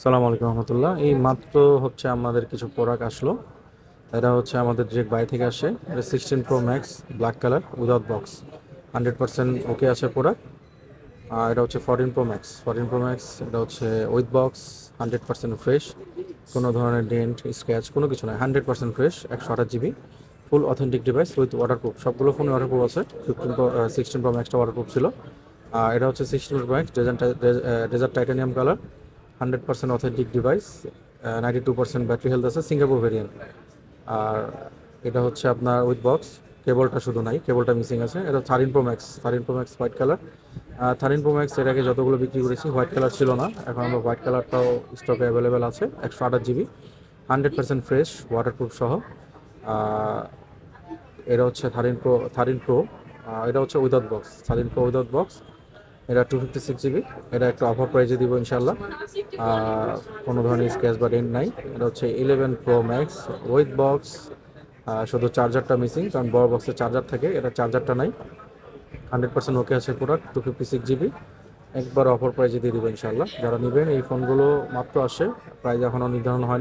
সালাম আলাইকুম রহমতুল্লাহ। এই মাত্র হচ্ছে আমাদের কিছু প্রোডাক্ট আসলো। এটা হচ্ছে আমাদের ডিরেক্ট বাই থেকে আসে। এটা 16 Pro Max black colour without box, 100% ওকে আছে প্রোডাক্ট। আর এটা হচ্ছে 14 Pro Max, 14 Pro Max, এটা হচ্ছে উইথ বক্স, 100% ফ্রেশ, কোনো ধরনের ডেন্ট স্ক্র্যাচ কোনো কিছু নয়, 100% fresh, 128 GB, full authentic device with waterproof. সবগুলো ফোনে ওয়াটারপ্রুফ আছে। 16 Pro Maxটা ওয়াটারপ্রুফ ছিল। আর এটা হচ্ছে 16 Pro Max desert titanium colour, 100% authentic device, 92% battery health আছে, সিঙ্গাপুর ভেরিয়েন্ট। আর এটা হচ্ছে আপনার উইথ বক্স, কেবলটা শুধু নাই, কেবলটা মিসিং আছে। এটা 13 Pro Max, 13 Pro Max white colour. 13 Pro Max এর আগে যতগুলো বিক্রি করেছি হোয়াইট কালার ছিল না, এখন আমরা হোয়াইট কালারটাও স্টকে অ্যাভেলেবেল আছে, 128 GB, 100% ফ্রেশ ওয়াটারপ্রুফ সহ। আহ, এটা হচ্ছে 13 Pro, এটা হচ্ছে without box, 13 Pro without box. এটা 256 GB। এটা একটা অফার প্রাইজে দিব ইনশাল্লাহ। কোনো ধরনের স্ক্র্যাচ বা ডেন্ট নাই। এটা হচ্ছে 11 Pro Max উইথ বক্স, শুধু চার্জারটা মিসিং, কারণ বড় বক্সের চার্জার থাকে, এটা চার্জারটা নাই। 100% ওকে আছে প্রোডাক্ট, 256 GB। একবার অফার প্রাইজে দিয়ে দিব ইনশাল্লাহ। যারা নেবেন এই ফোনগুলো মাত্র আসে, প্রাইস এখনও নির্ধারণ হয় না।